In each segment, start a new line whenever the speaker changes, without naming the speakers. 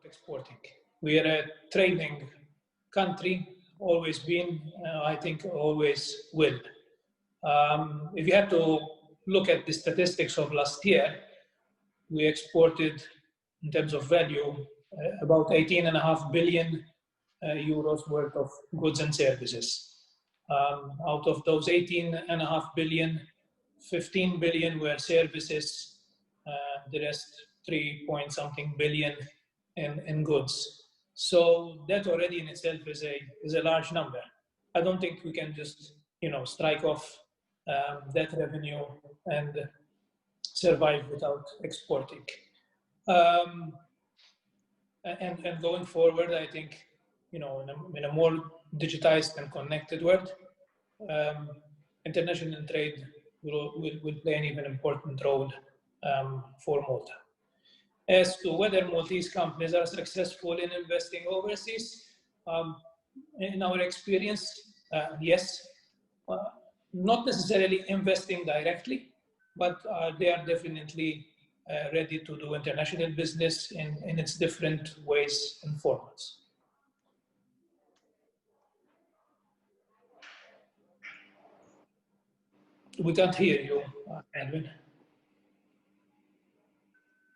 exporting. We are a trading country, always been, I think always will. If you have to look at the statistics of last year, we exported, in terms of value, about 18.5 billion euros worth of goods and services. Out of those 18.5 billion, 15 billion were services, the rest 3-point-something billion in goods. So that already in itself is a large number. I don't think we can just strike off that revenue and survive without exporting. And going forward, I think in a more digitized and connected world, international trade will play an even important role for Malta. As to whether Maltese companies are successful in investing overseas, in our experience, yes. Not necessarily investing directly, but they are definitely ready to do international business in its different ways and formats. We can't hear you, Edwin.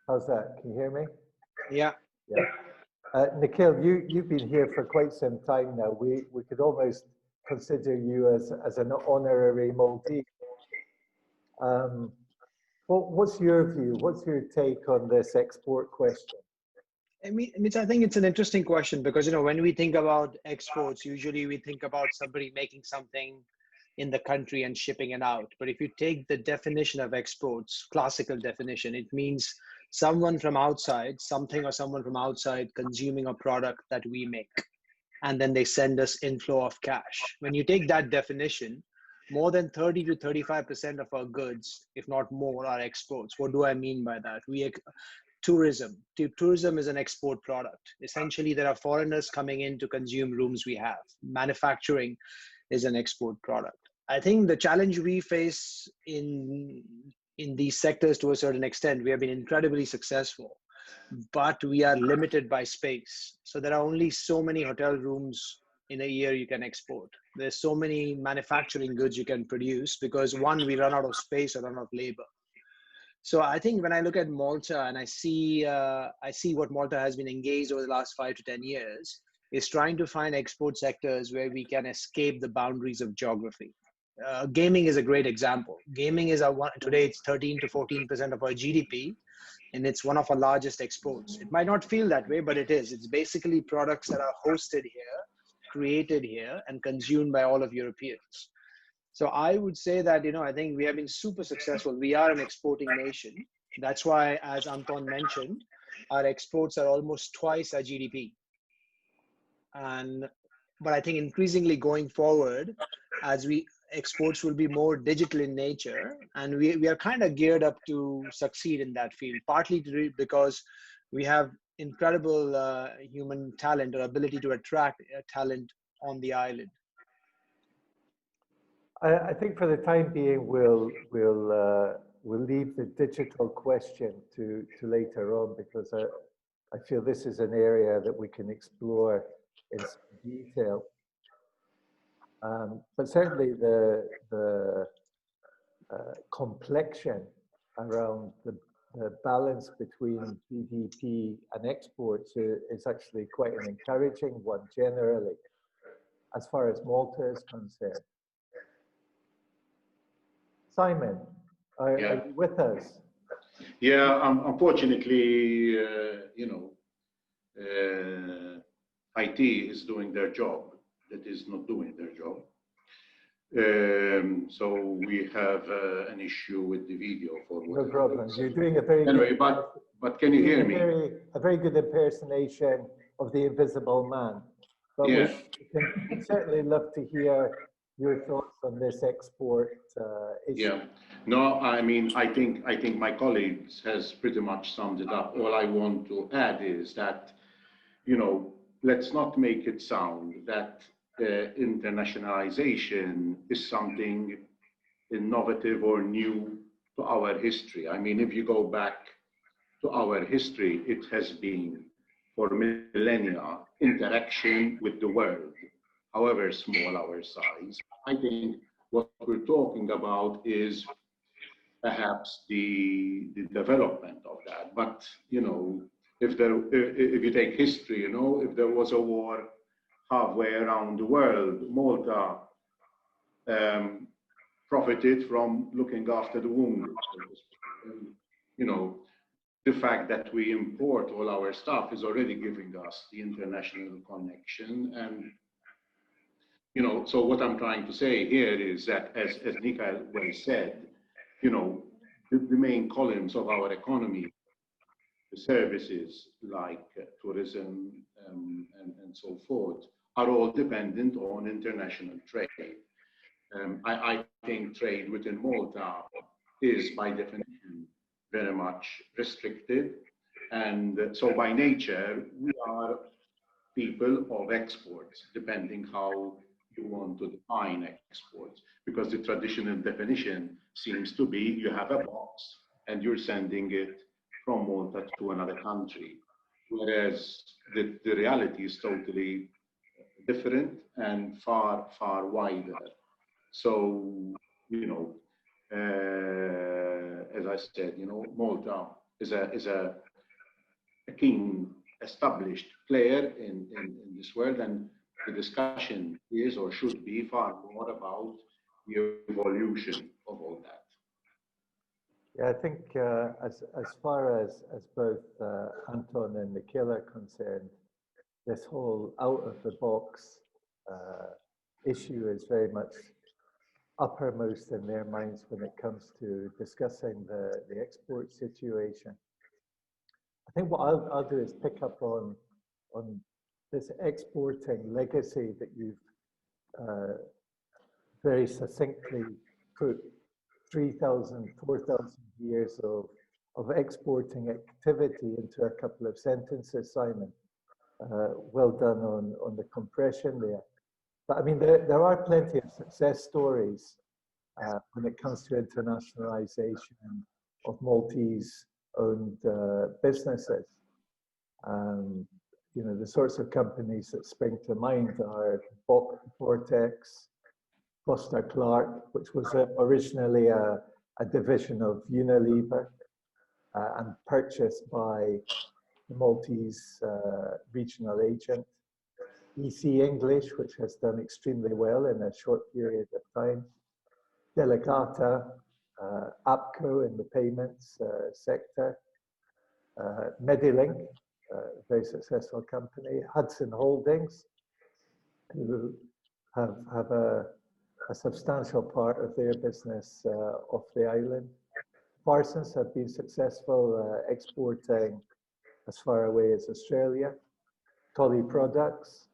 How's that? Can you hear me?
Yeah.
Nikhil, you've been here for quite some time now. We could almost consider you as an honorary Maltese. What's your view? What's your take on this export question?
I think it's an interesting question because, when we think about exports, usually we think about somebody making something in the country and shipping it out. But if you take the definition of exports, classical definition, it means someone from outside, something or someone from outside consuming a product that we make, and then they send us inflow of cash. When you take that definition, more than 30 to 35% of our goods, if not more, are exports. What do I mean by that? Tourism is an export product. Essentially, there are foreigners coming in to consume rooms we have. Manufacturing is an export product. I think the challenge we face in these sectors, to a certain extent, we have been incredibly successful, but we are limited by space. So there are only so many hotel rooms in a year you can export. There's so many manufacturing goods you can produce because, one, we run out of space or run out of labor. So I think when I look at Malta and I see what Malta has been engaged over the last 5 to 10 years, is trying to find export sectors where we can escape the boundaries of geography. Gaming is a great example. Gaming is today it's 13 to 14% of our GDP, and it's one of our largest exports. It might not feel that way, but it is. It's basically products that are hosted here, created here, and consumed by all of Europeans. So I would say that, I think we have been super successful. We are an exporting nation. That's why, as Anton mentioned, our exports are almost twice our GDP. But I think increasingly going forward, exports will be more digital in nature, and we are kind of geared up to succeed in that field, partly because we have incredible human talent or ability to attract talent on the island.
I think for the time being, we'll leave the digital question to later on, because I feel this is an area that we can explore in some detail. But certainly the complexion around the balance between GDP and exports is actually quite an encouraging one generally, as far as Malta is concerned. Simon, are you with us?
Yeah, unfortunately, IT is doing their job. That is not doing their job. So we have an issue with the video for
no problem. You're doing a very
anyway,
good,
but can you hear me?
A very good impersonation of the Invisible Man. But
yeah.
we'd certainly love to hear your thoughts on this export issue.
Yeah, no, I think my colleagues has pretty much summed it up. All I want to add is that, let's not make it sound that internationalization is something innovative or new to our history. I mean, if you go back to our history, it has been for millennia, interaction with the world, however small our size. I think what we're talking about is perhaps the development of that. But, you know, if you take history, you know, if there was a war halfway around the world, Malta profited from looking after the wounded. You know, the fact that we import all our stuff is already giving us the international connection. And, you know, so what I'm trying to say here is that, as Nikhil well said, you know, the main columns of our economy, the services like tourism and so forth, are all dependent on international trade. I think trade within Malta is by definition very much restricted. And so by nature, we are people of exports, depending how you want to define exports, because the traditional definition seems to be you have a box and you're sending it from Malta to another country, whereas the reality is totally different and far, far wider. So, you know, as I said, you know, Malta is a keen established player in this world, and the discussion is or should be far more about the evolution of all that.
Yeah, I think as far as both Anton and Nikhil are concerned, this whole out of the box issue is very much uppermost in their minds when it comes to discussing the export situation. I think what I'll do is pick up on this exporting legacy that you've very succinctly put 3,000, 4,000 years of exporting activity into a couple of sentences, Simon. Well done on the compression there. But I mean, there are plenty of success stories when it comes to internationalization of Maltese-owned businesses. You know, the sorts of companies that spring to mind are Vortex, Foster Clark, which was originally a division of Unilever and purchased by the Maltese regional agent. EC English, which has done extremely well in a short period of time. Delegata, APCO in the payments sector. Medilink, a very successful company. Hudson Holdings, who have a substantial part of their business off the island. Parsons have been successful exporting as far away as Australia. Tolly Products,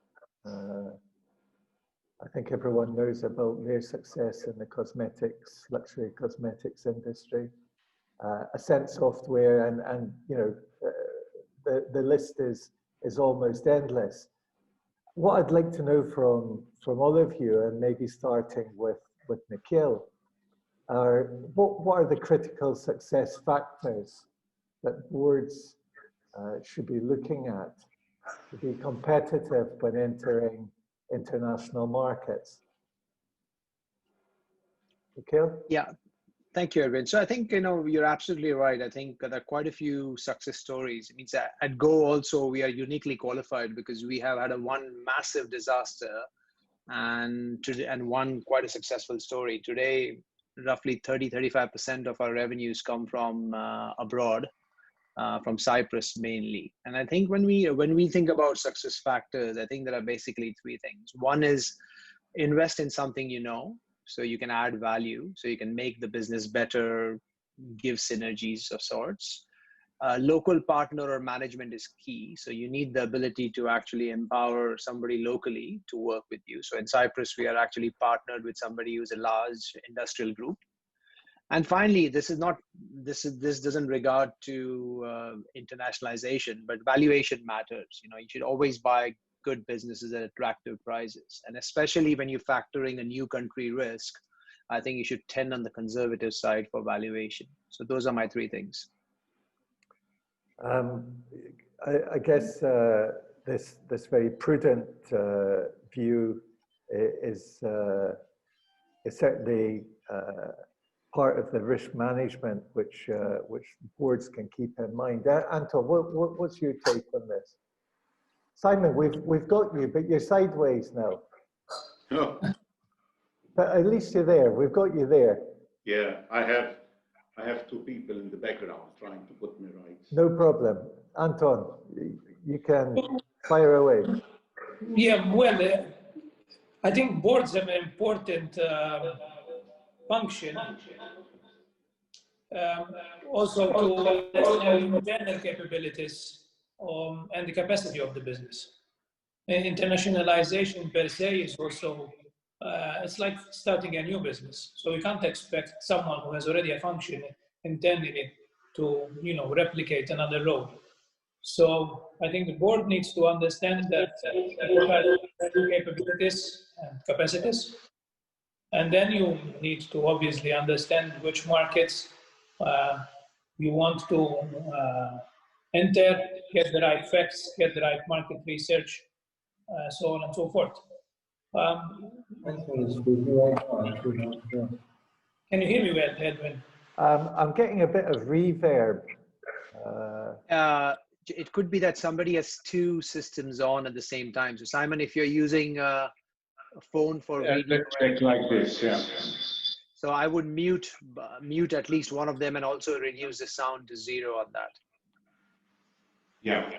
I think everyone knows about their success in the cosmetics, luxury cosmetics industry. Ascent Software, and you know, the list is almost endless. What I'd like to know from all of you, and maybe starting with Nikhil, are what are the critical success factors that boards should be looking at to be competitive when entering international markets? Nikhil?
Yeah, thank you, Edwin. So I think, you know, you're absolutely right. I think there are quite a few success stories. It means that at Go also, we are uniquely qualified because we have had one massive disaster and one quite a successful story. Today, roughly 30-35% of our revenues come from abroad. From Cyprus mainly. And I think when we think about success factors, I think there are basically three things. One is invest in something you know, so you can add value, so you can make the business better, give synergies of sorts. Local partner or management is key. So you need the ability to actually empower somebody locally to work with you. So in Cyprus, we are actually partnered with somebody who's a large industrial group. And finally, this doesn't regard to internationalization, but valuation matters. You know, you should always buy good businesses at attractive prices. And especially when you're factoring a new country risk, I think you should tend on the conservative side for valuation. So those are my three things.
I guess this very prudent view is certainly part of the risk management which boards can keep in mind. Anton, what's your take on this? Simon, we've got you, but you're sideways now.
Oh.
But at least you're there. We've got you there.
Yeah, I have two people in the background trying to put me right.
No problem. Anton, you can fire away.
Yeah, well, I think boards have an important function also to understand internal capabilities and the capacity of the business. Internationalization per se is also, it's like starting a new business. So you can't expect someone who has already a function intending to, replicate another role. So I think the board needs to understand that people have capabilities and capacities. And then you need to obviously understand which markets you want to enter, get the right facts, get the right market research, so on and so forth. Can you hear me well, Edwin?
I'm getting a bit of reverb.
It could be that somebody has two systems on at the same time. So Simon, if you're using a phone for radio,
like this, yeah.
So I would mute at least one of them and also reduce the sound to 0 on that.
Yeah.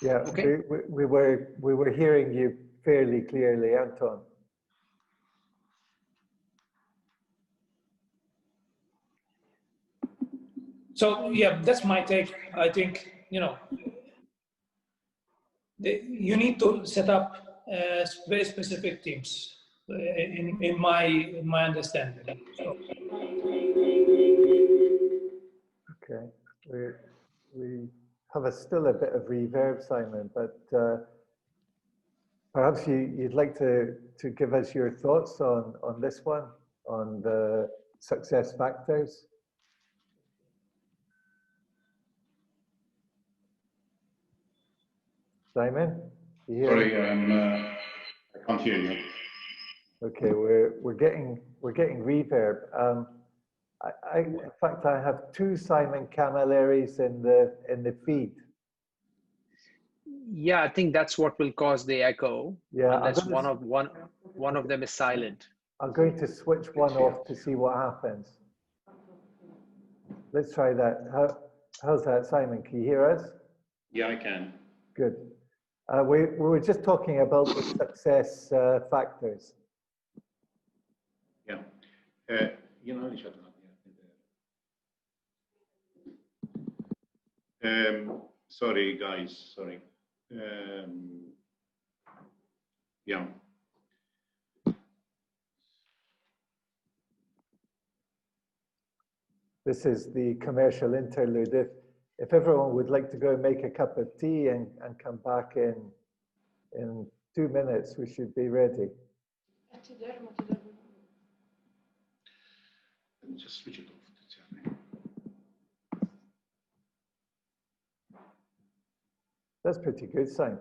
Yeah, okay. we were hearing you fairly clearly, Anton.
So yeah, that's my take. I think you need to set up very specific teams. In my understanding. So.
Okay, we have still a bit of reverb, Simon, but perhaps you'd like to give us your thoughts on this one, on the success factors. Simon, you hear
Sorry,
me?
I can't hear you.
Okay, we're getting reverb. In fact, I have two Simon Camilleris in the feed.
Yeah, I think that's what will cause the echo.
Yeah,
unless one of them is silent.
I'm going to switch one off to see what happens. Let's try that. How's that, Simon? Can you hear us?
Yeah, I can.
Good. We were just talking about the success factors.
Yeah. Sorry, guys. Sorry. Yeah.
This is the commercial interlude. If everyone would like to go and make a cup of tea and come back in 2 minutes, we should be ready.
Just switch it off.
That's pretty good, Simon.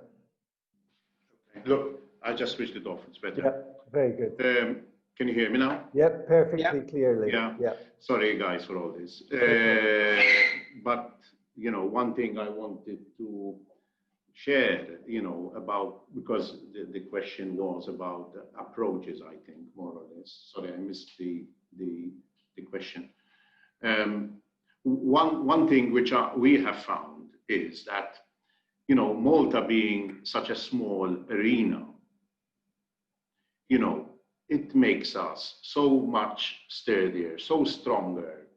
Look, I just switched it off. It's better.
Yeah, very good.
Can you hear me now?
Yep, perfectly clearly.
Yeah.
Yeah.
Sorry, guys, for all this. But one thing I wanted to share, about, because the question was about approaches, I think, more or less. Sorry, I missed the question. One thing which we have found is that, Malta being such a small arena, it makes us so much sturdier, so stronger,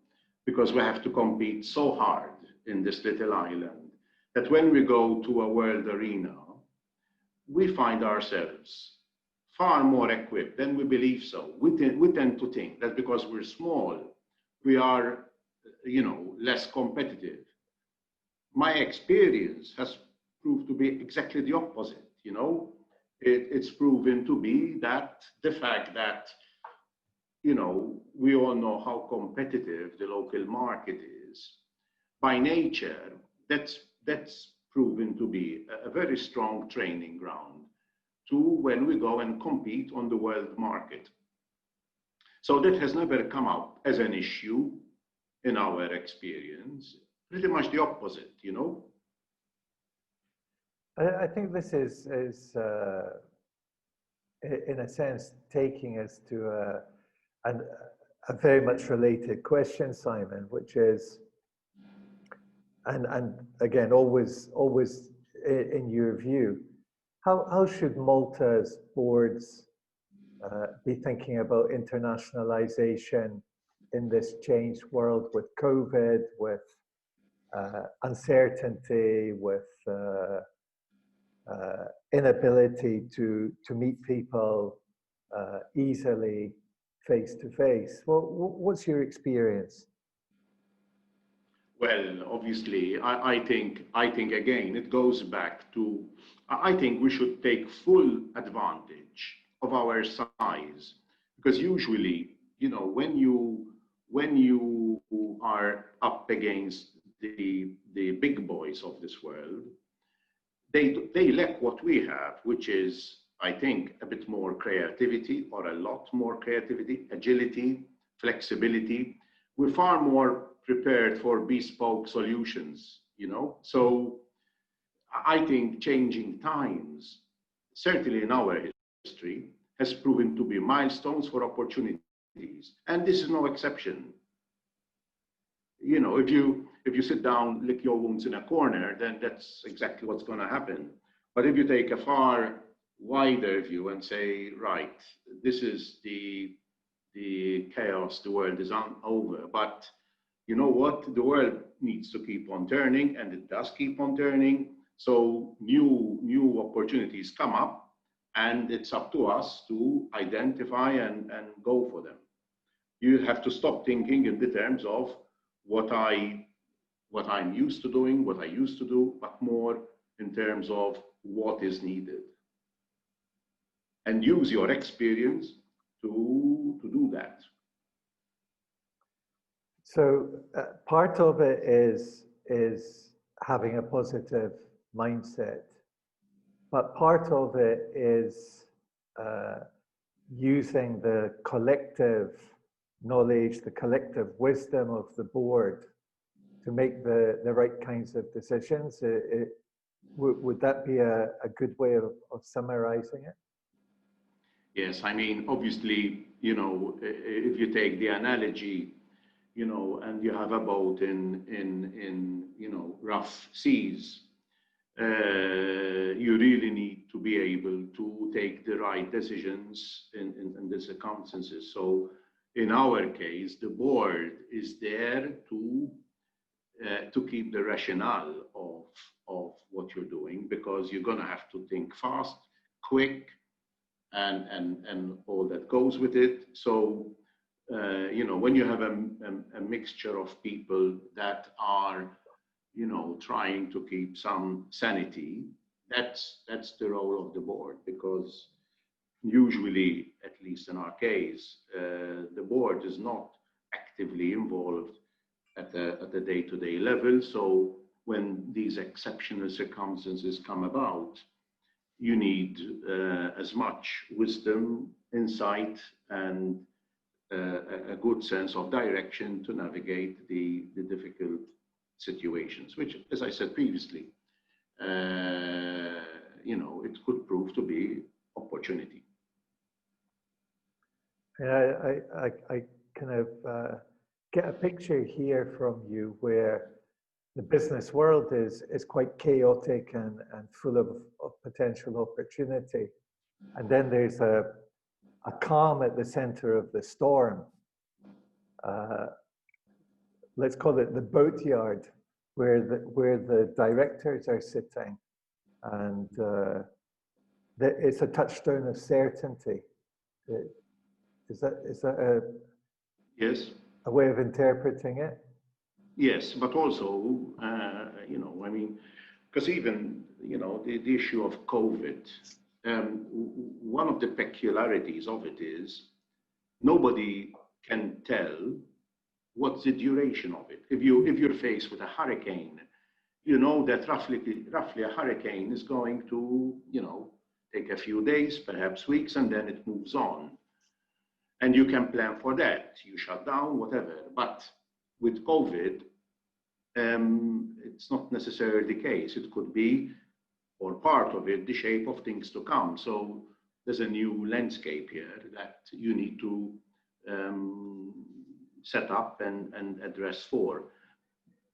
because we have to compete so hard in this little island, that when we go to a world arena, we find ourselves far more equipped than we believe so. We tend to think that because we're small, we are, less competitive. My experience has proved to be exactly the opposite, It's proven to be that the fact that you know, we all know how competitive the local market is. By nature, that's proven to be a very strong training ground to when we go and compete on the world market. So that has never come up as an issue in our experience, pretty much the opposite, you know.
I think this is in a sense, taking us to a very much related question, Simon, which is, and again, always in your view, how should Malta's boards be thinking about internationalization in this changed world with COVID, with uncertainty, with inability to meet people easily face to face? What's your experience?
Well, obviously, I think again, it goes back to, I think we should take full advantage of our size, because usually, you know, when you are up against the big boys of this world, they lack what we have, which is, I think, a bit more creativity, or a lot more creativity, agility, flexibility. We're far more prepared for bespoke solutions, you know? So I think changing times, certainly in our history, has proven to be milestones for opportunities. And this is no exception. You know, if you sit down, lick your wounds in a corner, then that's exactly what's going to happen. But if you take a far wider view and say, right, this is the chaos, the world is over, but you know what? The world needs to keep on turning, and it does keep on turning. So new opportunities come up, and it's up to us to identify and go for them. You have to stop thinking in the terms of what I'm used to doing, what I used to do, but more in terms of what is needed. And use your experience to do that.
So part of it is having a positive mindset, but part of it is using the collective knowledge, the collective wisdom of the board to make the right kinds of decisions. Would that be a good way of summarizing it?
Yes, I mean, obviously, you know, if you take the analogy, you know, and you have a boat in you know, rough seas, you really need to be able to take the right decisions in the circumstances. So in our case, the board is there to keep the rationale of what you're doing, because you're going to have to think fast, quick, and all that goes with it. So you know, when you have a mixture of people that are, you know, trying to keep some sanity, that's the role of the board, because usually, at least in our case, the board is not actively involved at the day-to-day level. So when these exceptional circumstances come about, you need as much wisdom, insight, and a good sense of direction to navigate the difficult situations, which, as I said previously, you know, it could prove to be opportunity.
I kind of get a picture here from you where the business world is quite chaotic and full of potential opportunity. And then there's a calm at the center of the storm. Let's call it the boatyard, where the directors are sitting, and it's a touchstone of certainty. Is that
Yes.
a way of interpreting it?
Yes, but also, you know, I mean, because even, you know, the issue of COVID, one of the peculiarities of it is nobody can tell what's the duration of it. If you're faced with a hurricane, you know that roughly a hurricane is going to, take a few days, perhaps weeks, and then it moves on. And you can plan for that. You shut down, whatever. But with COVID, it's not necessarily the case. It could be, or part of it, the shape of things to come. So there's a new landscape here that you need to set up and address for,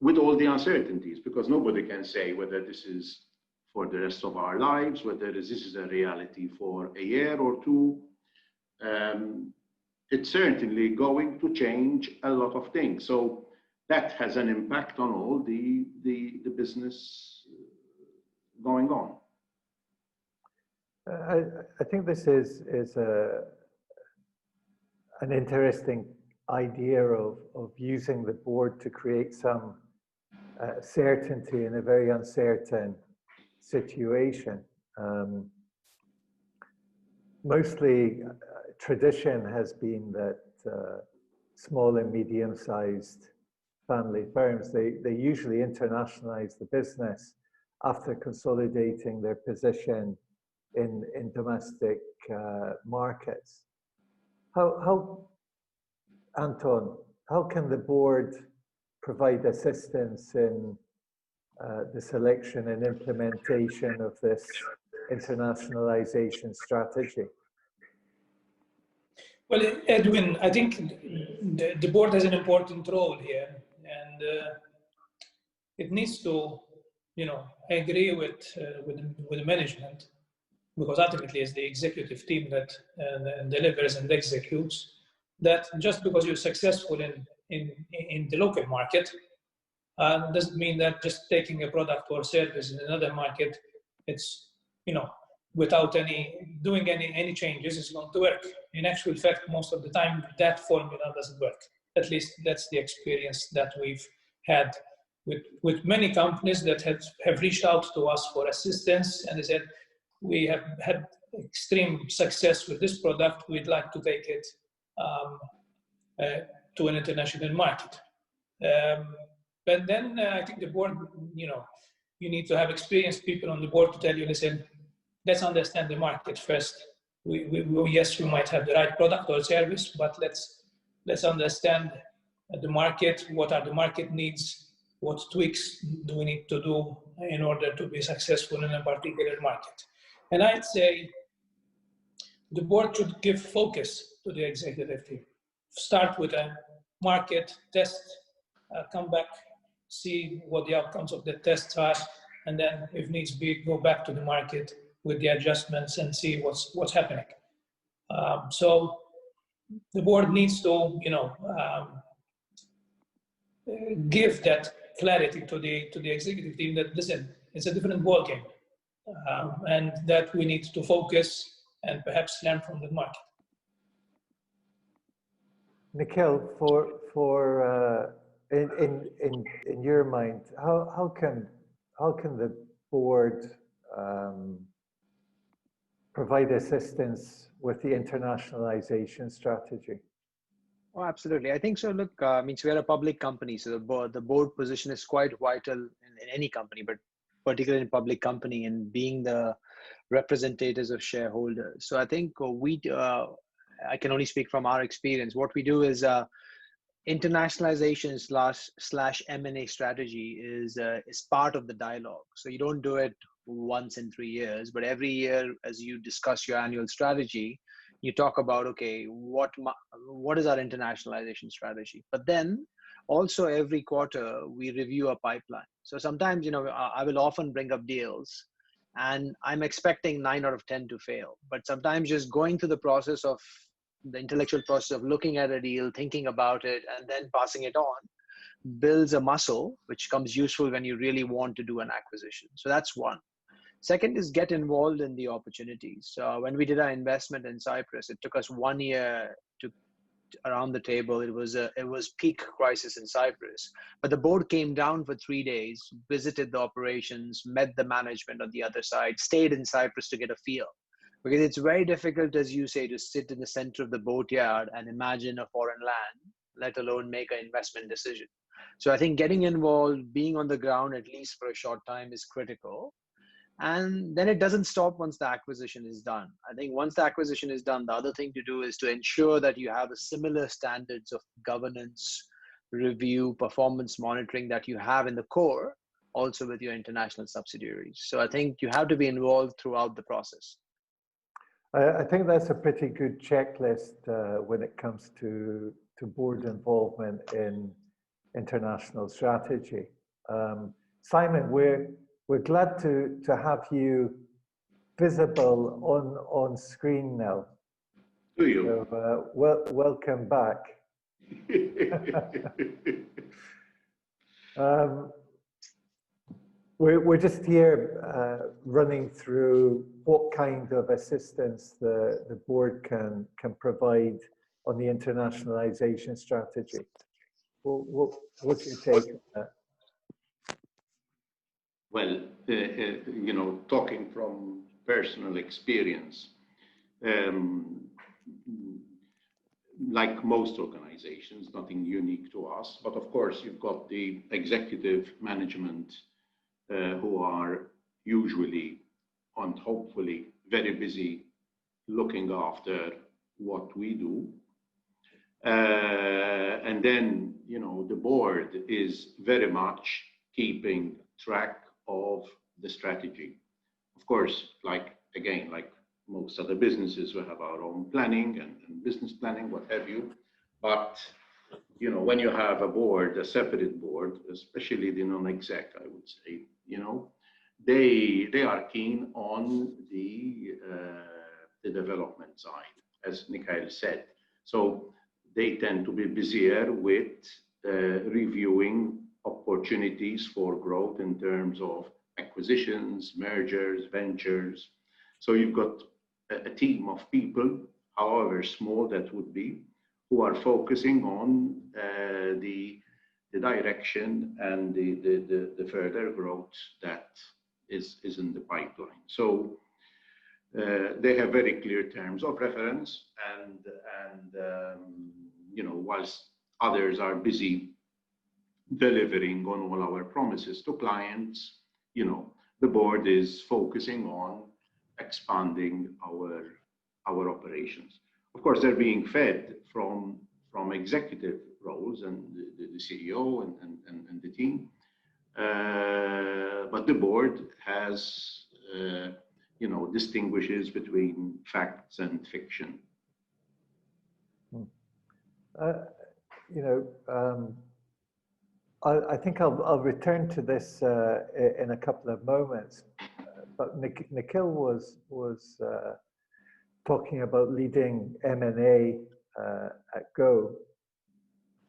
with all the uncertainties, because nobody can say whether this is for the rest of our lives, whether this is a reality for a year or two. It's certainly going to change a lot of things. So that has an impact on all the business going on.
I think this is an interesting idea of using the board to create some certainty in a very uncertain situation. Mostly tradition has been that small and medium-sized family firms, they usually internationalize the business after consolidating their position in domestic markets. Anton, how can the board provide assistance in the selection and implementation of this internationalization strategy?
Well, Edwin, I think the board has an important role here, and it needs to, agree with the management, because ultimately it's the executive team that delivers and executes. That just because you're successful in the local market doesn't mean that just taking a product or service in another market, it's, without doing any changes, it's going to work. In actual fact, most of the time that formula doesn't work. At least that's the experience that we've had with many companies that have reached out to us for assistance, and they said, we have had extreme success with this product, we'd like to take it to an international market. But then I think the board, you need to have experienced people on the board to tell you, listen, let's understand the market first. Yes, we might have the right product or service, but let's understand the market. What are the market needs? What tweaks do we need to do in order to be successful in a particular market? And I'd say the board should give focus to the executive team. Start with a market test, come back, see what the outcomes of the tests are, and then if needs be, go back to the market with the adjustments and see what's happening. So the board needs to, give that clarity to the executive team that, listen, it's a different ballgame, and that we need to focus and perhaps learn from the market.
Nikhil, in your mind, how can the board provide assistance with the internationalization strategy?
Oh, absolutely. I think so. Look, so we're a public company, so the board position is quite vital in any company, but particularly in public company, and being the representatives of shareholders. So I think I can only speak from our experience. What we do is internationalization slash M&A strategy is part of the dialogue. So you don't do it once in 3 years, but every year as you discuss your annual strategy, you talk about, okay, what is our internationalization strategy? But then also every quarter we review a pipeline. So sometimes, I will often bring up deals and I'm expecting 9 out of 10 to fail. But sometimes just going through the process of the intellectual process of looking at a deal, thinking about it, and then passing it on builds a muscle, which comes useful when you really want to do an acquisition. So that's one. Second is get involved in the opportunities. When we did our investment in Cyprus, it took us 1 year to around the table. It was peak crisis in Cyprus, but the board came down for 3 days, visited the operations, met the management on the other side, stayed in Cyprus to get a feel. Because it's very difficult, as you say, to sit in the center of the boatyard and imagine a foreign land, let alone make an investment decision. So I think getting involved, being on the ground, at least for a short time, is critical. And then it doesn't stop once the acquisition is done. I think once the acquisition is done, the other thing to do is to ensure that you have a similar standards of governance, review, performance monitoring that you have in the core, also with your international subsidiaries. So I think you have to be involved throughout the process.
I think that's a pretty good checklist when it comes to board involvement in international strategy. Simon, we're glad to have you visible on screen now.
Do you?
So, welcome back. We're just here running through what kind of assistance the board can provide on the internationalization strategy. What's your take on that?
Well, you know, talking from personal experience, like most organizations, nothing unique to us, but of course you've got the executive management who are usually and hopefully very busy looking after what we do. And then, you know, the board is very much keeping track of the strategy. Of course, like most other businesses, we have our own planning and business planning, what have you. But, you know, when you have a board, a separate board, especially the non-exec, I would say, you know, they are keen on the development side, as Nikhil said. So they tend to be busier with reviewing opportunities for growth in terms of acquisitions, mergers, ventures. So you've got a team of people, however small that would be, who are focusing on the direction and the further growth that is in the pipeline. So they have very clear terms of reference, and you know, whilst others are busy delivering on all our promises to clients, you know, the board is focusing on expanding our operations. Of course, they're being fed from executive roles and the CEO and the team, but the board has, you know, distinguishes between facts and fiction.
You know, I think I'll return to this in a couple of moments. But Nikhil was talking about leading M&A at Go.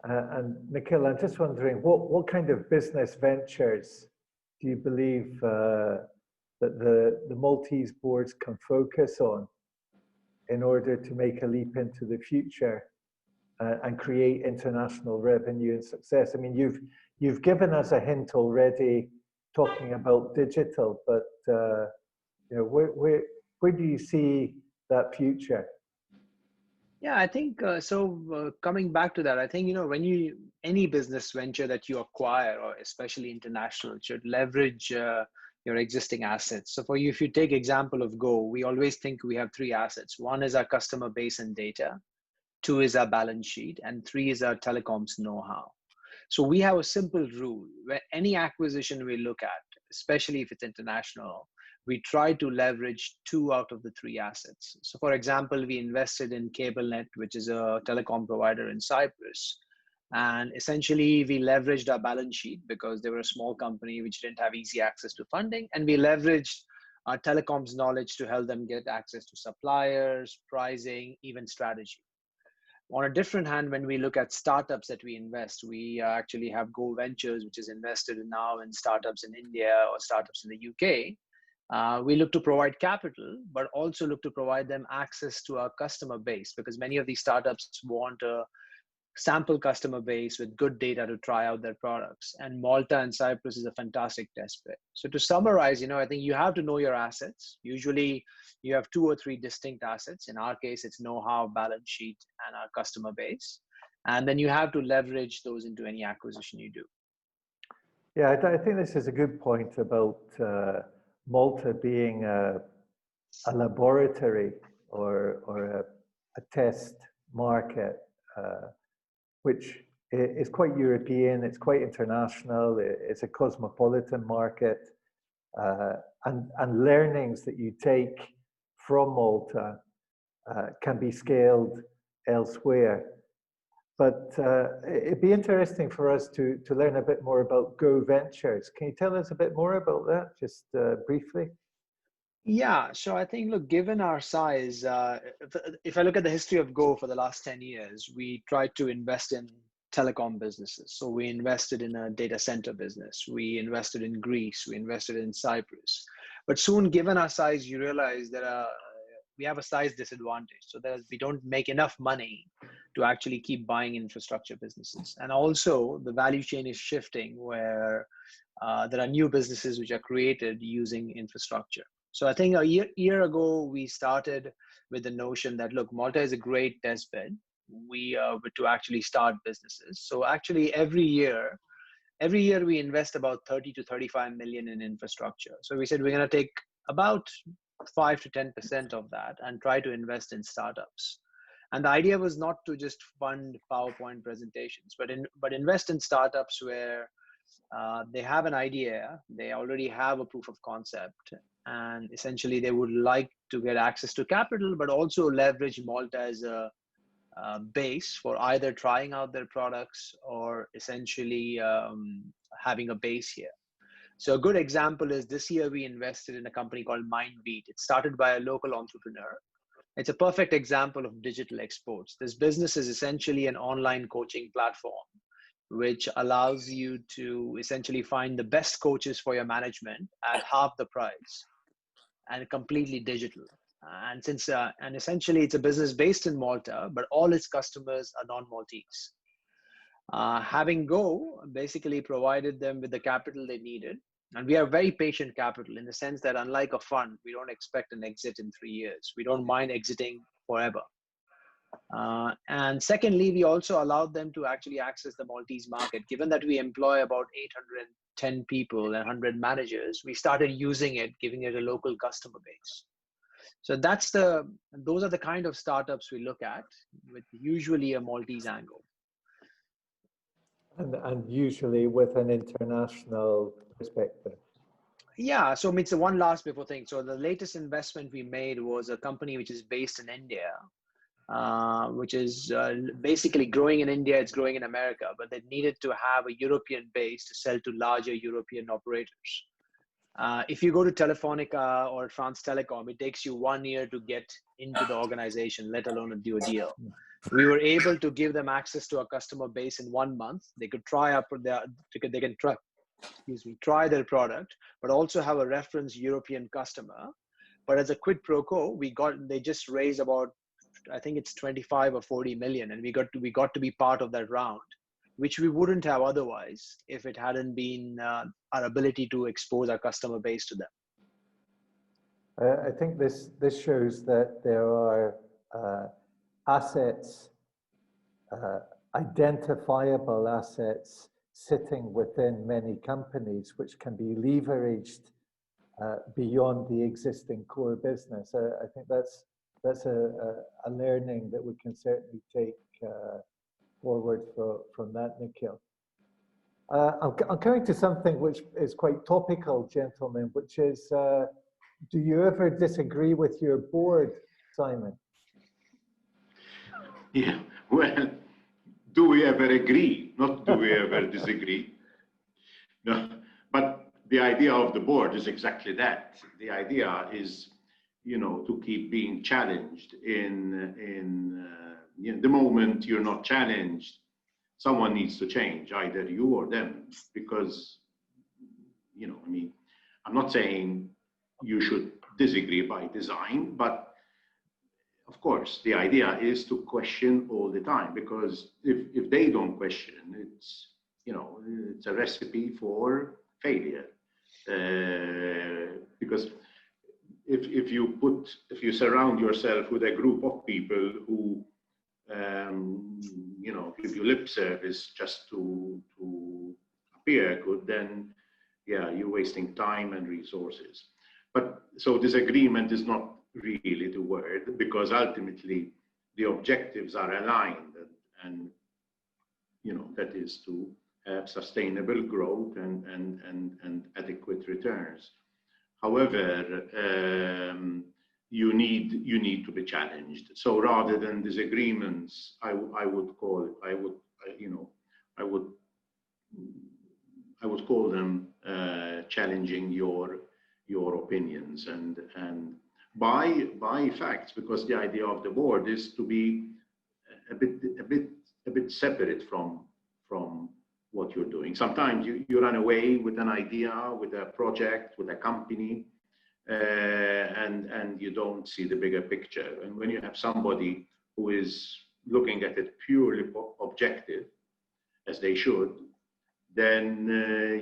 And Nikhil, I'm just wondering, what kind of business ventures do you believe that the Maltese boards can focus on in order to make a leap into the future and create international revenue and success? I mean, you've given us a hint already talking about digital, but you know, where do you see that future?
Yeah, I think coming back to that, I think, you know, when any business venture that you acquire, or especially international, should leverage your existing assets. So for you, if you take example of Go, we always think we have three assets. One is our customer base and data, two is our balance sheet, and three is our telecoms know-how. So we have a simple rule where any acquisition we look at, especially if it's international, we try to leverage 2 out of the 3 assets. So for example, we invested in CableNet, which is a telecom provider in Cyprus. And essentially we leveraged our balance sheet because they were a small company which didn't have easy access to funding. And we leveraged our telecoms knowledge to help them get access to suppliers, pricing, even strategy. On a different hand, when we look at startups that we invest, we actually have Go Ventures, which is invested now in startups in India or startups in the UK. We look to provide capital, but also look to provide them access to our customer base, because many of these startups want a sample customer base with good data to try out their products. And Malta and Cyprus is a fantastic test bed. So to summarize, I think you have to know your assets. Usually you have 2 or 3 distinct assets. In our case, it's know-how, balance sheet, and our customer base. And then you have to leverage those into any acquisition you do.
Yeah, I think this is a good point about Malta being a laboratory or a test market, which is quite European, it's quite international, it's a cosmopolitan market, and learnings that you take from Malta can be scaled elsewhere. But it'd be interesting for us to learn a bit more about Go Ventures. Can you tell us a bit more about that, just briefly?
Yeah, so I think, look, given our size, if I look at the history of Go for the last 10 years, we tried to invest in telecom businesses. So we invested in a data center business. We invested in Greece. We invested in Cyprus. But soon, given our size, you realize that we have a size disadvantage. So that we don't make enough money to actually keep buying infrastructure businesses. And also, the value chain is shifting where there are new businesses which are created using infrastructure. So I think a year ago, we started with the notion that, look, Malta is a great test bed. We to actually start businesses. So actually every year we invest about 30 to 35 million in infrastructure. So we said we're going to take about 5 to 10% of that and try to invest in startups. And the idea was not to just fund PowerPoint presentations, but invest in startups where they have an idea, they already have a proof of concept, and essentially they would like to get access to capital, but also leverage Malta as a base for either trying out their products or essentially having a base here. So a good example is this year we invested in a company called Mindbeat. It started by a local entrepreneur. It's a perfect example of digital exports. This business is essentially an online coaching platform, which allows you to essentially find the best coaches for your management at half the price and completely digital. And essentially it's a business based in Malta, but all its customers are non-Maltese. Having Go basically provided them with the capital they needed. And we are very patient capital in the sense that unlike a fund, we don't expect an exit in 3 years. We don't mind exiting forever. And secondly, we also allowed them to actually access the Maltese market. Given that we employ about 810 people and 100 managers, we started using it, giving it a local customer base. So those are the kind of startups we look at with usually a Maltese angle.
And usually with an international perspective.
Yeah, so it's one last before thing. So the latest investment we made was a company which is based in India, which is basically growing in India, it's growing in America, but they needed to have a European base to sell to larger European operators. If you go to Telefonica or France Telecom, it takes you 1 year to get into the organization, let alone do a deal. We were able to give them access to our customer base in 1 month. They could try try their product, but also have a reference European customer. But as a quid pro quo, they just raised about, I think it's 25 or 40 million, and we got to be part of that round, which we wouldn't have otherwise if it hadn't been our ability to expose our customer base to them.
I think this shows that there are assets, identifiable assets sitting within many companies which can be leveraged beyond the existing core business. I think that's a learning that we can certainly take forward from that, Nikhil. I'm coming to something which is quite topical, gentlemen, which is, do you ever disagree with your board, Simon?
Yeah, well, do we ever agree? Not do we ever disagree. No, but the idea of the board is exactly that. The idea is, to keep being challenged in the moment you're not challenged, someone needs to change, either you or them, because, I'm not saying you should disagree by design, but of course, the idea is to question all the time, because if they don't question, it's, you know, it's a recipe for failure. Because if you surround yourself with a group of people who you know, give you lip service just to appear good, then yeah, you're wasting time and resources. But so disagreement is not really the word, because ultimately the objectives are aligned, and you know, that is to have sustainable growth and adequate returns. However, you need to be challenged. So rather than disagreements, I would call them challenging your opinions and by facts, because the idea of the board is to be a bit separate from what you're doing. Sometimes you run away with an idea, with a project, with a company, and you don't see the bigger picture. And when you have somebody who is looking at it purely objective, as they should, then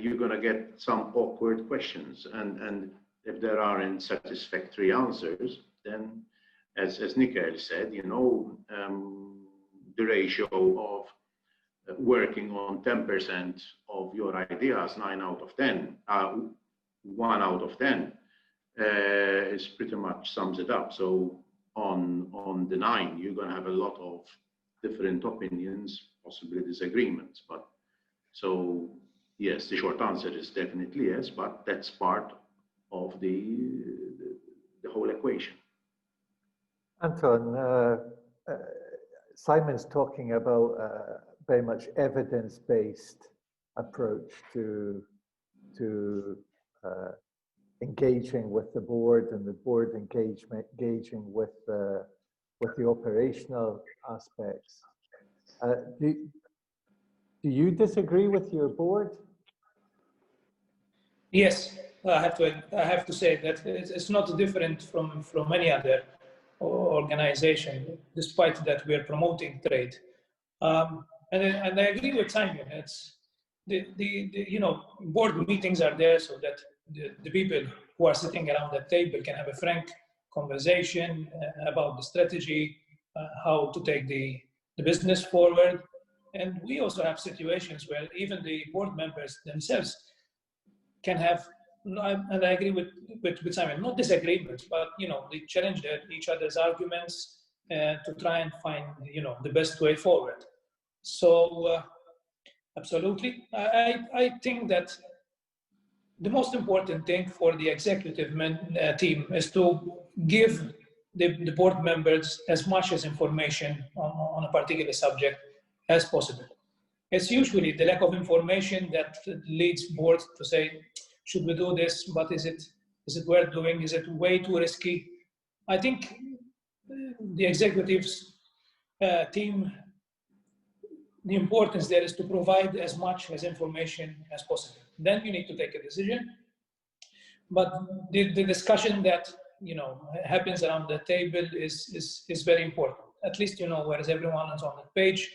you're going to get some awkward questions. And if there aren't satisfactory answers, then as Nikhil said, you know, the ratio of working on 10% of your ideas, 9 out of 10, 1 out of 10, is pretty much sums it up. So on the 9, you're going to have a lot of different opinions, possibly disagreements. But so yes, the short answer is definitely yes, but that's part of the whole equation.
Anton, Simon's talking about very much evidence-based approach to engaging with the board, and the board engaging with the operational aspects. Do you disagree with your board?
Yes, I have to say that it's not different from any other organization, despite that we are promoting trade. And I agree with Simon. It's the you know, board meetings are there so that the people who are sitting around the table can have a frank conversation about the strategy, how to take the business forward. And we also have situations where even the board members themselves can have, and I agree with Simon, not disagreements, but you know, they challenge each other's arguments to try and find, you know, the best way forward. So absolutely, I think that the most important thing for the executive team is to give the board members as much as information on a particular subject as possible. It's usually the lack of information that leads boards to say, should we do this, but is it worth doing? Is it way too risky? I think the executives team, the importance there is to provide as much as information as possible. Then you need to take a decision. But the discussion that, you know, happens around the table is very important. At least, you know, where is everyone is on the page.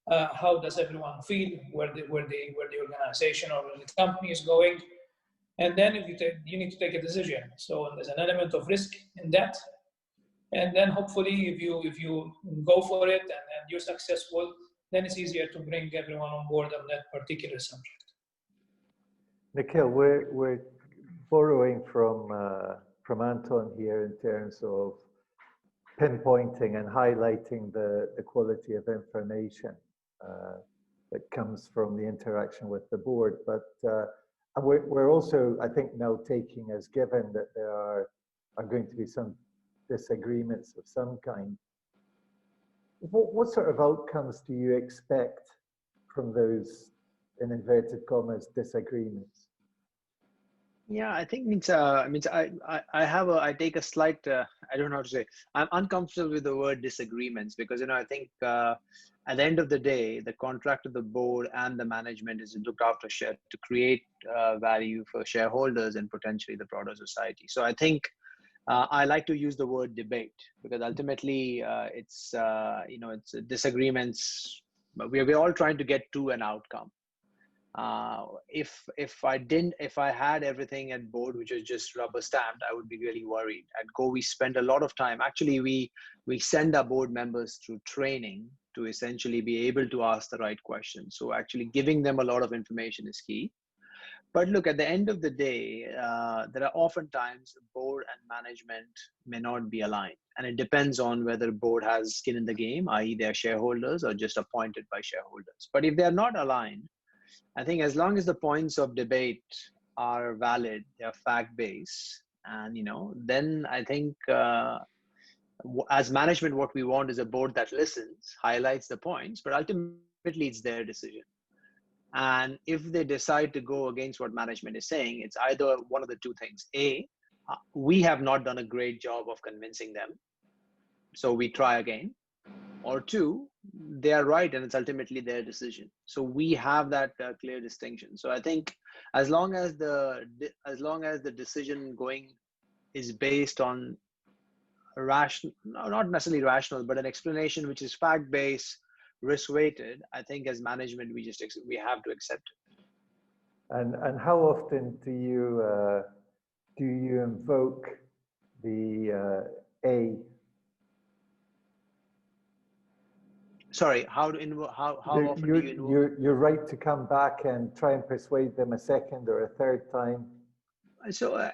How does everyone feel? Where the organization or the company is going? And then if you need to take a decision. So there's an element of risk in that. And then hopefully if you go for it and you're successful, then it's easier to bring everyone on board on that particular subject.
Nikhil, we're borrowing from Anton here in terms of pinpointing and highlighting the quality of information that comes from the interaction with the board. But we're also, I think, now taking as given that there are going to be some disagreements of some kind. What sort of outcomes do you expect from those, in inverted commas, disagreements?
Yeah, I think I take a slight, I don't know how to say, I'm uncomfortable with the word disagreements, because, you know, I think at the end of the day, the contract of the board and the management is looked after to create value for shareholders and potentially the broader society. So I think I like to use the word debate because ultimately it's disagreements, but we're all trying to get to an outcome. If I had everything at board which was just rubber stamped, I would be really worried. At Go, we spend a lot of time. Actually, we send our board members through training to essentially be able to ask the right questions. So actually giving them a lot of information is key. But look, at the end of the day, there are often times board and management may not be aligned. And it depends on whether board has skin in the game, i.e. they're shareholders or just appointed by shareholders. But if they're not aligned, I think as long as the points of debate are valid, they're fact-based, and then I think as management, what we want is a board that listens, highlights the points, but ultimately it's their decision. And if they decide to go against what management is saying, it's either one of the two things. A, we have not done a great job of convincing them, so we try again. Or two, they are right and it's ultimately their decision. So we have that clear distinction. So I think as long as the decision going is based on rational, not necessarily rational, but an explanation which is fact-based, risk-weighted, I think as management we have to accept it.
And how often do you invoke the A?
Sorry, how often do you invoke?
You're right to come back and try and persuade them a second or a third time.
So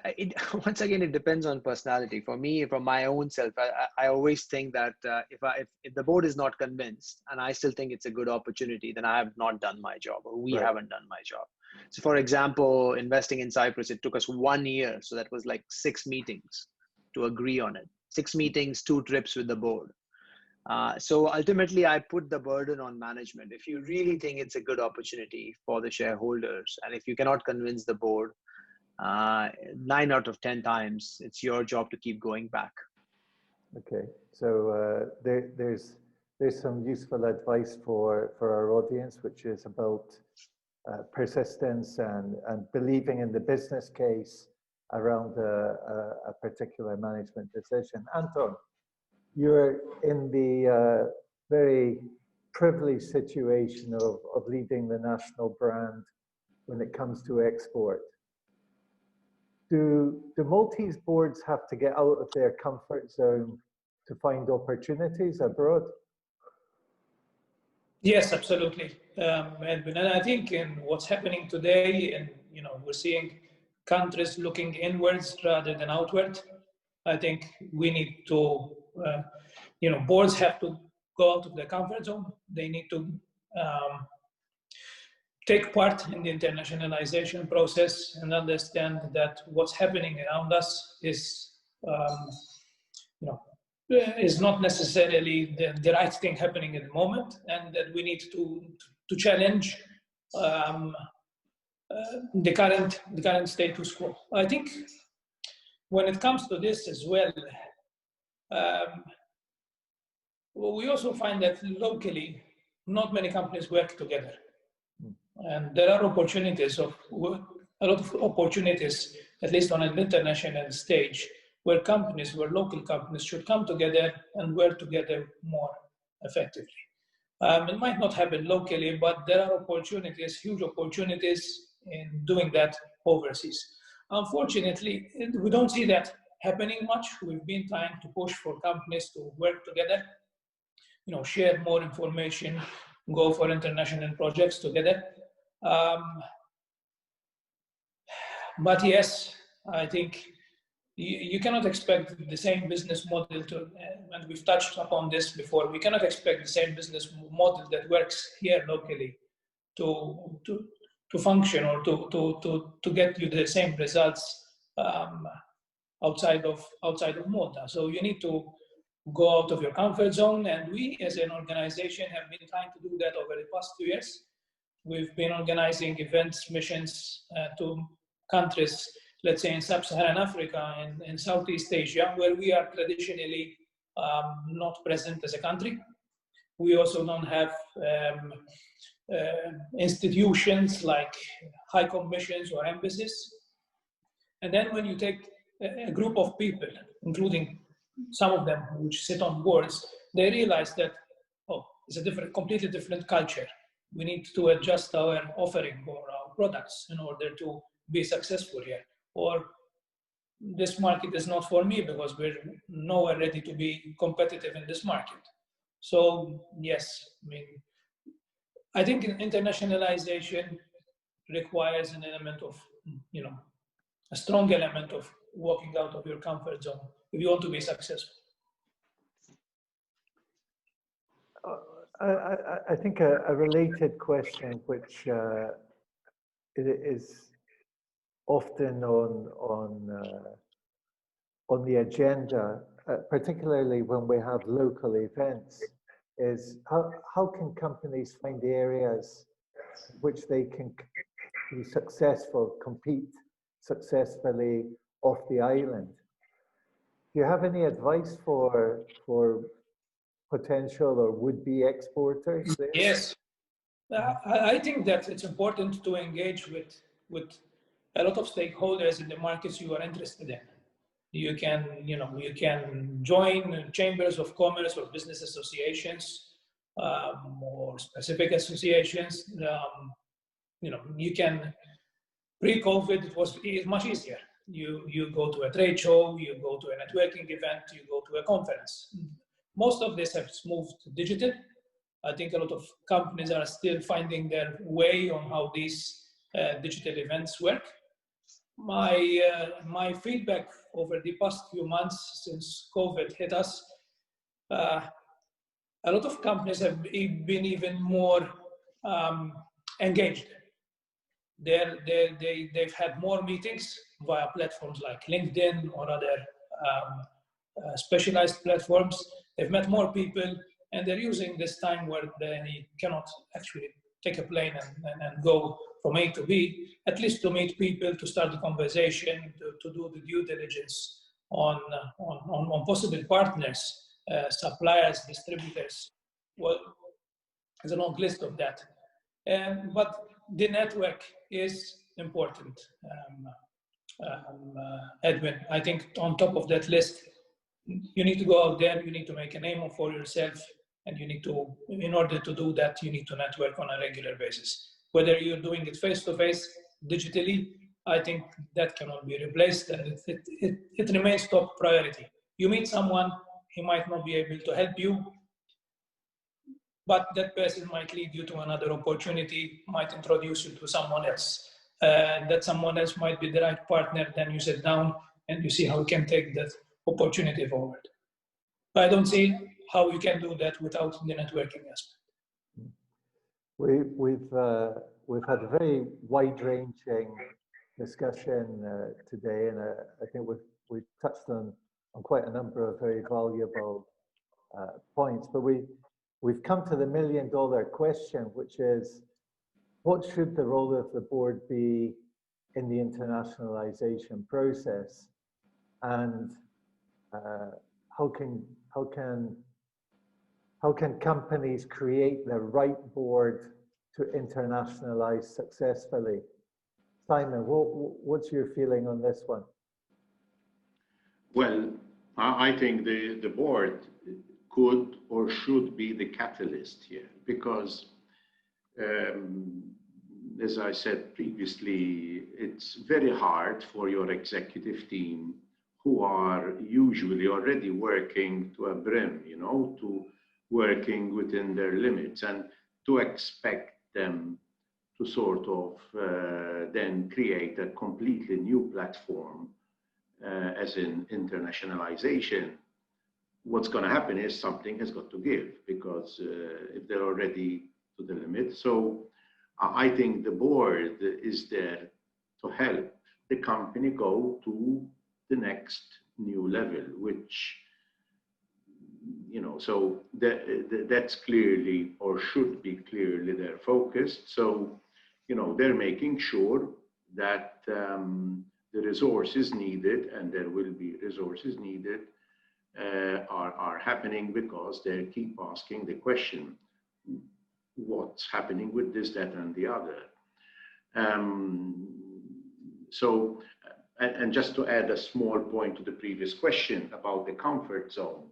once again, it depends on personality. For me, from my own self, I always think that if the board is not convinced and I still think it's a good opportunity, then I have not done my job, or we haven't done my job. So for example, investing in Cyprus, it took us 1 year. So that was like 6 meetings to agree on it. 6 meetings, 2 trips with the board. So ultimately, I put the burden on management. If you really think it's a good opportunity for the shareholders, and if you cannot convince the board, 9 out of 10 times, it's your job to keep going back.
Okay, so there's some useful advice for our audience, which is about persistence and believing in the business case around a particular management decision. Anton, you're in the very privileged situation of leading the national brand when it comes to export. Do Maltese boards have to get out of their comfort zone to find opportunities abroad?
Yes, absolutely, Edwin. And I think in what's happening today, and we're seeing countries looking inwards rather than outward. I think we need to, boards have to go out of their comfort zone. They need to take part in the internationalization process and understand that what's happening around us is, is not necessarily the right thing happening at the moment, and that we need to challenge the current status quo. I think when it comes to this as well, we also find that locally, not many companies work together. And there are opportunities a lot of opportunities, at least on an international stage, where local companies should come together and work together more effectively. It might not happen locally, but there are opportunities, huge opportunities in doing that overseas. Unfortunately, we don't see that happening much. We've been trying to push for companies to work together, share more information, go for international projects together. But yes, I think you cannot expect the same business model and we've touched upon this before, we cannot expect the same business model that works here locally to function or to get you the same results outside of Malta. So you need to go out of your comfort zone, and we as an organization have been trying to do that over the past 2 years. We've been organizing events, missions to countries, let's say in Sub-Saharan Africa and in Southeast Asia, where we are traditionally not present as a country. We also don't have institutions like high commissions or embassies. And then when you take a group of people, including some of them which sit on boards, they realize that, oh, it's a completely different culture. We need to adjust our offering or our products in order to be successful here. Or this market is not for me because we're nowhere ready to be competitive in this market. So yes, I think internationalization requires an element of, a strong element of walking out of your comfort zone if you want to be successful.
I think a related question, which is often on the agenda, particularly when we have local events, is how can companies find areas which they can be successful, compete successfully off the island? Do you have any advice for potential or would-be exporters there?
Yes, I think that it's important to engage with a lot of stakeholders in the markets you are interested in. You can, you can join chambers of commerce or business associations or specific associations. You can, pre-COVID, it was much easier. You go to a trade show, you go to a networking event, you go to a conference. Most of this has moved digital. I think a lot of companies are still finding their way on how these digital events work. My feedback over the past few months since COVID hit us, a lot of companies have been even more engaged. They've had more meetings via platforms like LinkedIn or other specialized platforms. They've met more people, and they're using this time where they cannot actually take a plane and go from A to B, at least to meet people, to start the conversation, to do the due diligence on possible partners, suppliers, distributors. Well, there's a long list of that. But the network is important, Edwin. I think on top of that list, you need to go out there, you need to make a name for yourself, and you need to, in order to do that, you need to network on a regular basis. Whether you're doing it face-to-face, digitally, I think that cannot be replaced, and it remains top priority. You meet someone, he might not be able to help you, but that person might lead you to another opportunity, might introduce you to someone else. That someone else might be the right partner, then you sit down and you see how you can take that opportunity forward. I don't see how you can do that without the networking aspect.
We've had a very wide-ranging discussion today, and I think we've touched on quite a number of very valuable points. But we've come to the million-dollar question, which is, what should the role of the board be in the internationalization process, and how can companies create the right board to internationalize successfully? Simon, what's your feeling on this one?
Well, I think the board could or should be the catalyst here, because as I said previously, it's very hard for your executive team, who are usually already working to a brim, to working within their limits, and to expect them to sort of then create a completely new platform, as in internationalization. What's going to happen is something has got to give, because if they're already to the limit. So I think the board is there to help the company go to the next new level, which, so that's clearly, or should be clearly, their focus. So, they're making sure that the resources needed, and there will be resources needed, are happening, because they keep asking the question, what's happening with this, that, and the other. So And just to add a small point to the previous question about the comfort zone,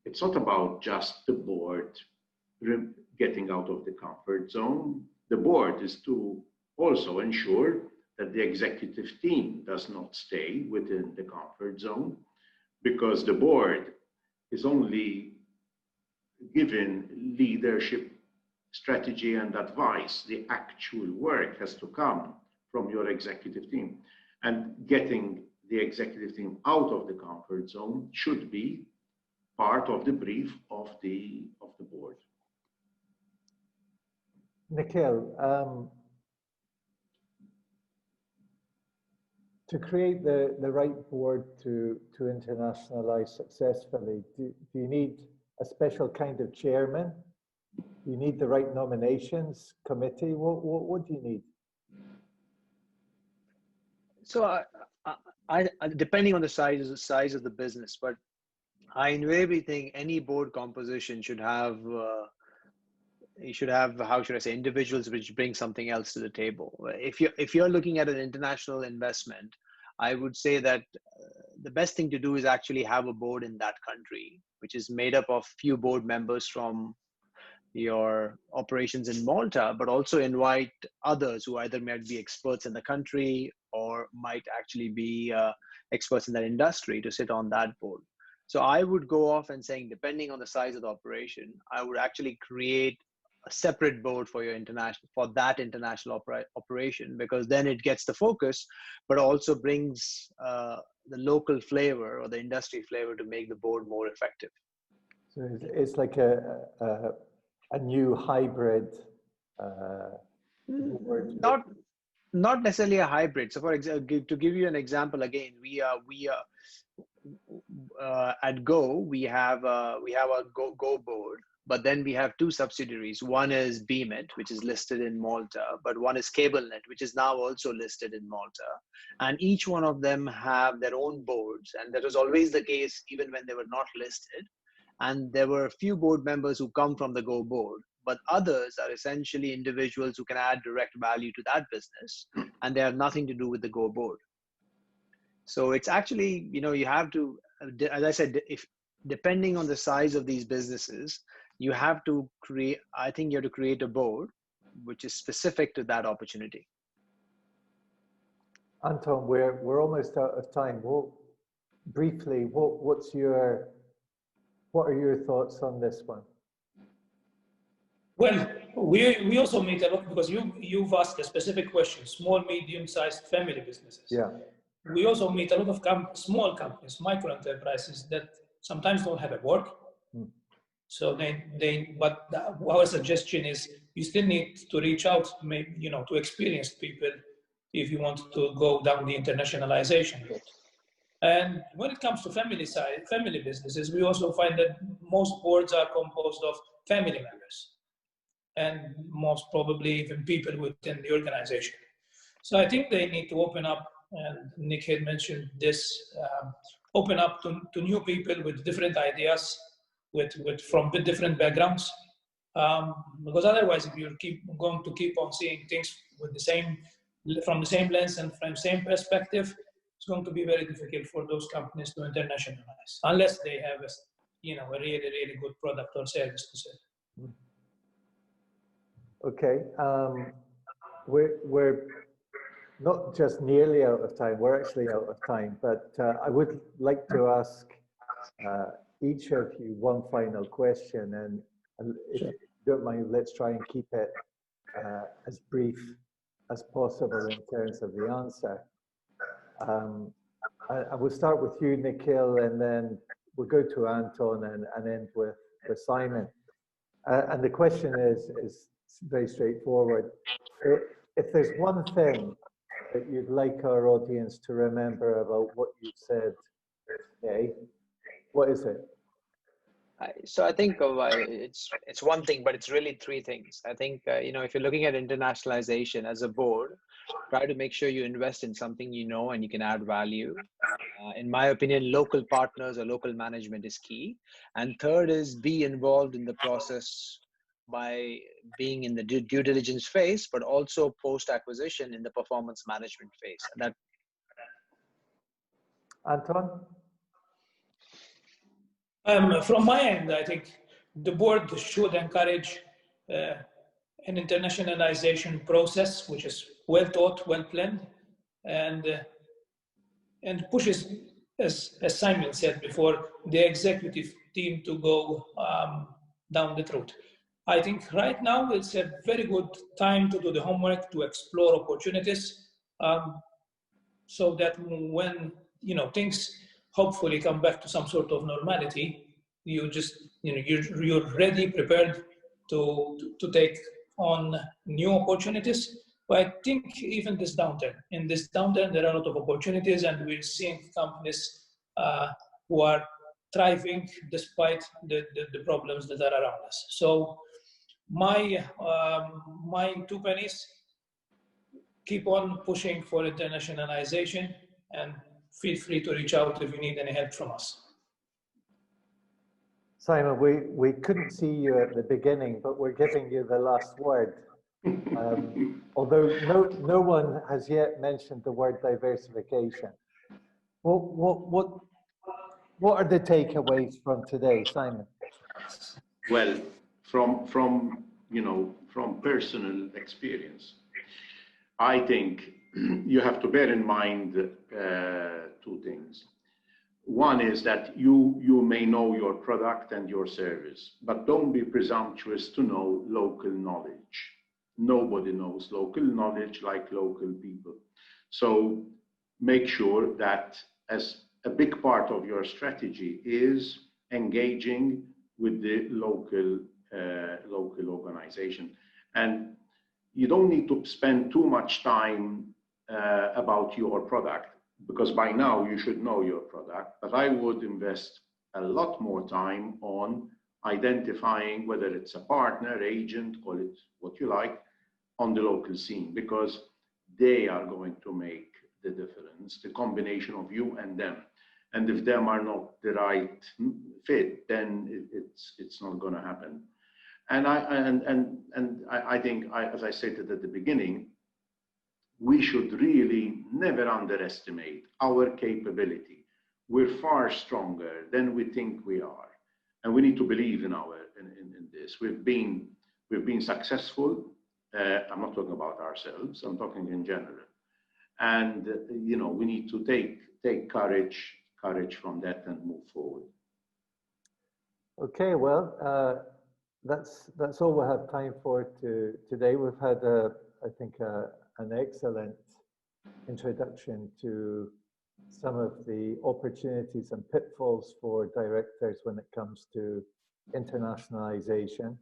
it's not about just the board getting out of the comfort zone. The board is to also ensure that the executive team does not stay within the comfort zone, because the board is only given leadership, strategy, and advice. The actual work has to come from your executive team. And getting the executive team out of the comfort zone should be part of the brief of the board.
Nikhil, to create the right board to internationalize successfully, do you need a special kind of chairman? Do you need the right nominations committee? What do you need?
So I depending on the size of the business, but I invariably think any board composition should have how should I say, individuals which bring something else to the table. If you're looking at an international investment, I would say that the best thing to do is actually have a board in that country, which is made up of few board members from your operations in Malta, but also invite others who either might be experts in the country or might actually be experts in that industry to sit on that board. So I would go off and saying, depending on the size of the operation, I would actually create a separate board for your that international operation, because then it gets the focus, but also brings the local flavor or the industry flavor to make the board more effective.
So it's like a new hybrid board.
Not necessarily a hybrid. So for example, to give you an example, again, we at Go, we have a Go board, but then we have two subsidiaries. One is BMIT, which is listed in Malta, but one is CableNet, which is now also listed in Malta. And each one of them have their own boards. And that was always the case even when they were not listed. And there were a few board members who come from the Go board, but others are essentially individuals who can add direct value to that business, and they have nothing to do with the Go board. So it's actually, you have to, as I said, depending on the size of these businesses, you have to create a board which is specific to that opportunity.
Anton, we're almost out of time. Briefly, what are your thoughts on this one?
Well, we also meet a lot, because you've asked a specific question: small, medium-sized family businesses.
Yeah.
We also meet a lot of small companies, micro enterprises that sometimes don't have a board. So but our suggestion is you still need to reach out, maybe, to experienced people if you want to go down the internationalization route. And when it comes to family businesses, we also find that most boards are composed of family members, and most probably even people within the organization. So I think they need to open up, and Nick had mentioned this, open up to new people with different ideas, from different backgrounds. Because otherwise, if you're going to keep on seeing things from the same lens and from the same perspective, it's going to be very difficult for those companies to internationalize, unless they have a really, really good product or service to sell.
Okay, we're not just nearly out of time, we're actually out of time, but I would like to ask each of you one final question, and if you don't mind, let's try and keep it as brief as possible in terms of the answer. I will start with you, Nikhil, and then we'll go to Anton and end with Simon. And the question is very straightforward. If there's one thing that you'd like our audience to remember about what you've said today, what is it?
So I think it's one thing, but it's really three things. I think, if you're looking at internationalization as a board, try to make sure you invest in something and you can add value. In my opinion, local partners or local management is key. And third is be involved in the process by being in the due diligence phase, but also post-acquisition in the performance management phase. And
Anton?
From my end, I think the board should encourage an internationalization process which is well thought, well planned, and pushes, as Simon said before, the executive team to go down the road. I think right now it's a very good time to do the homework, to explore opportunities, so that when things hopefully come back to some sort of normality, you just you're ready, prepared to take on new opportunities. But I think even in this downturn, there are a lot of opportunities, and we're seeing companies who are thriving despite the problems that are around us. So my 2 pennies: keep on pushing for internationalization, and feel free to reach out if you need any help from us.
Simon, we couldn't see you at the beginning, but we're giving you the last word. Although no one has yet mentioned the word diversification. What are the takeaways from today, Simon?
Well, from personal experience, I think you have to bear in mind 2 things. One is that you may know your product and your service, but don't be presumptuous to know local knowledge. Nobody knows local knowledge like local people. So make sure that as a big part of your strategy is engaging with the local organization. And you don't need to spend too much time about your product, because by now you should know your product, but I would invest a lot more time on identifying whether it's a partner, agent, call it what you like, on the local scene, because they are going to make the difference, the combination of you and them. And if them are not the right fit, then it's not going to happen. And I think, as I stated at the beginning, we should really never underestimate our capability. We're far stronger than we think we are, and we need to believe in this. We've been successful. I'm not talking about ourselves. I'm talking in general. And we need to take courage from that and move forward.
Okay, well, that's all we have time for today. We've had I think an excellent introduction to some of the opportunities and pitfalls for directors when it comes to internationalization.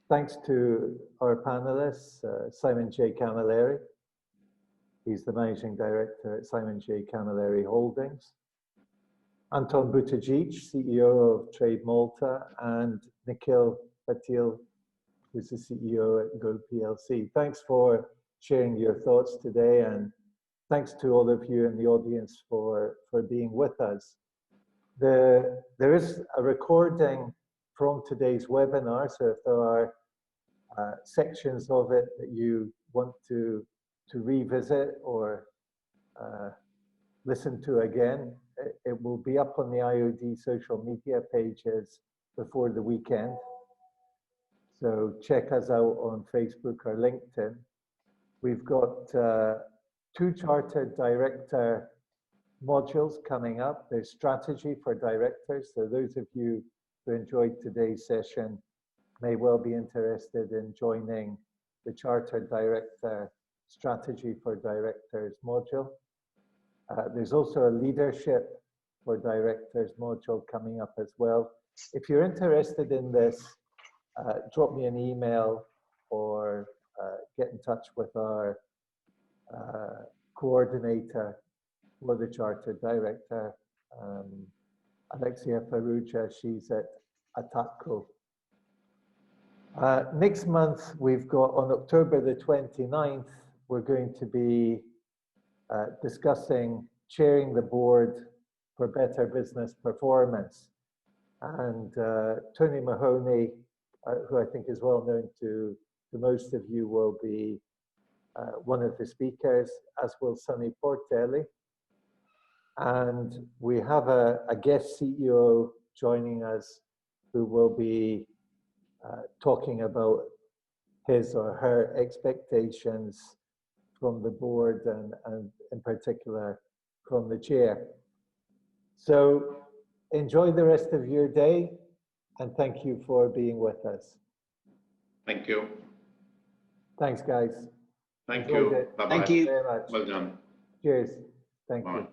Thanks to our panelists, Simon J. Camilleri. He's the managing director at Simon J. Camilleri Holdings. Anton Buttigieg, CEO of TradeMalta, and Nikhil Patil, who's the CEO at Go PLC. Thanks for sharing your thoughts today, and thanks to all of you in the audience for being with us. There is a recording from today's webinar, so if there are sections of it that you want to revisit or listen to again, it will be up on the IoD social media pages before the weekend. So check us out on Facebook or LinkedIn. We've got 2 chartered director modules coming up. There's strategy for directors. So those of you who enjoyed today's session may well be interested in joining the chartered director strategy for directors module. There's also a leadership for directors module coming up as well. If you're interested in this, drop me an email or get in touch with our coordinator for the chartered director, Alexia Faruja. She's at Atakko. Next month, we've got on October the 29th, we're going to be discussing chairing the board for better business performance. And Tony Mahoney, who I think is well known to most of you, will be one of the speakers, as will Sonny Portelli. And we have a guest CEO joining us who will be talking about his or her expectations from the board and in particular from the chair. So enjoy the rest of your day and thank you for being with us.
Thank you.
Thanks, guys.
Thank
Enjoyed
you.
it.
Bye-bye.
Thank you
Very much.
Well done.
Cheers. Thank
Bye.
you.